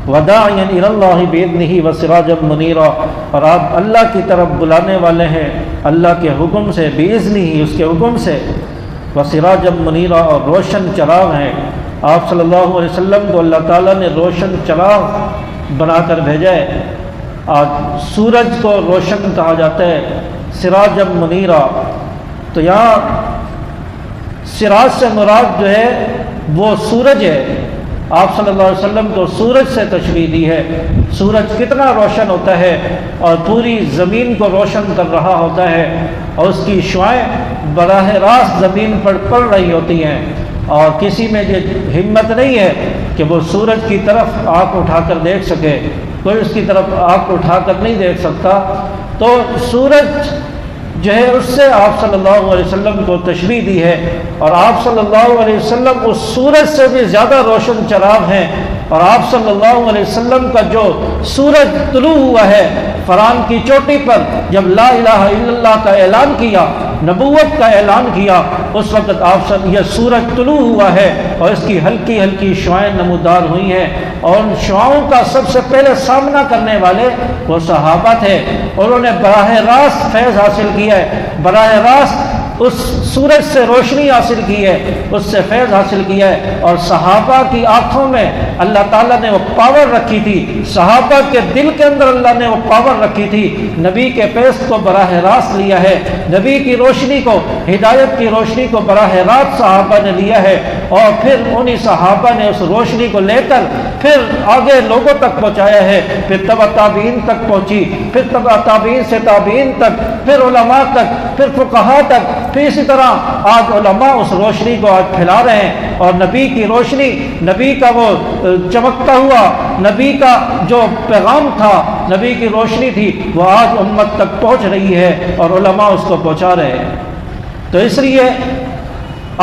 وداعیا الی اللہ باذنہ وسراجا منیرا، اور آپ اللہ کی طرف بلانے والے ہیں اللہ کے حکم سے، باذنہ اس کے حکم سے، وسراجا منیرا اور روشن چراغ ہیں۔ آپ صلی اللہ علیہ وسلم کو اللہ تعالیٰ نے روشن چراغ بنا کر بھیجا ہے۔ آج سورج کو روشن کہا جاتا ہے، سراجا منیرا، تو یہاں سراج سے مراد جو ہے وہ سورج ہے۔ آپ صلی اللہ علیہ وسلم کو سورج سے تشبیہ دی ہے۔ سورج کتنا روشن ہوتا ہے اور پوری زمین کو روشن کر رہا ہوتا ہے، اور اس کی شعاعیں براہ راست زمین پر پڑ رہی ہوتی ہیں، اور کسی میں یہ ہمت نہیں ہے کہ وہ سورج کی طرف آنکھ اٹھا کر دیکھ سکے، کوئی اس کی طرف آنکھ اٹھا کر نہیں دیکھ سکتا۔ تو سورج جو ہے اس سے آپ صلی اللہ علیہ وسلم کو تشبیہ دی ہے، اور آپ صلی اللہ علیہ وسلم اس سورج سے بھی زیادہ روشن چراغ ہیں۔ اور آپ صلی اللہ علیہ وسلم کا جو سورج طلوع ہوا ہے فران کی چوٹی پر، جب لا الہ الا اللہ کا اعلان کیا، نبوت کا اعلان کیا، اس وقت یہ سورج طلوع ہوا ہے، اور اس کی ہلکی ہلکی شعاعیں نمودار ہوئی ہیں، اور ان شعاؤں کا سب سے پہلے سامنا کرنے والے وہ صحابہ تھے، اور انہوں نے براہ راست فیض حاصل کیا ہے، براہ راست اس سورج سے روشنی حاصل کی ہے، اس سے فیض حاصل کیا ہے۔ اور صحابہ کی آنکھوں میں اللہ تعالیٰ نے وہ پاور رکھی تھی، صحابہ کے دل کے اندر اللہ نے وہ پاور رکھی تھی، نبی کے پیس کو براہ راست لیا ہے، نبی کی روشنی کو، ہدایت کی روشنی کو براہ راست صحابہ نے لیا ہے، اور پھر انہی صحابہ نے اس روشنی کو لے کر پھر آگے لوگوں تک پہنچایا ہے، پھر تبع تابعین تک پہنچی، پھر تبع تابعین سے تابعین تک، پھر علماء تک، پھر فقہاء تک، پھر اسی طرح آج علماء اس روشنی کو آج پھیلا رہے ہیں، اور نبی کی روشنی، نبی کا وہ چمکتا ہوا، نبی کا جو پیغام تھا، نبی کی روشنی تھی، وہ آج امت تک پہنچ رہی ہے، اور علماء اس کو پہنچا رہے ہیں۔ تو اس لیے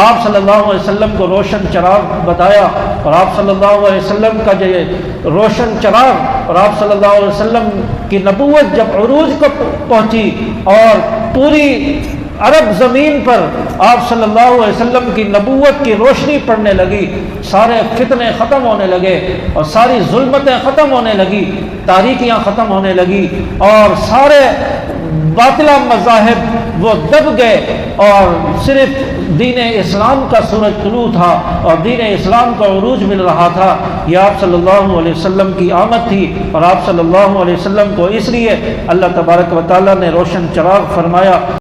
آپ صلی اللہ علیہ وسلم کو روشن چراغ بتایا، اور آپ صلی اللہ علیہ وسلم کا جو یہ روشن چراغ، اور آپ صلی اللہ علیہ وسلم کی نبوت جب عروج کو پہنچی اور پوری عرب زمین پر آپ صلی اللہ علیہ وسلم کی نبوت کی روشنی پڑنے لگی، سارے فتنے ختم ہونے لگے، اور ساری ظلمتیں ختم ہونے لگی، تاریکیاں ختم ہونے لگی، اور سارے باطلہ مذاہب وہ دب گئے، اور صرف دین اسلام کا سورج طلوع تھا، اور دین اسلام کا عروج مل رہا تھا۔ یہ آپ صلی اللہ علیہ وسلم کی آمد تھی، اور آپ صلی اللہ علیہ وسلم کو اس لیے اللہ تبارک و تعالیٰ نے روشن چراغ فرمایا۔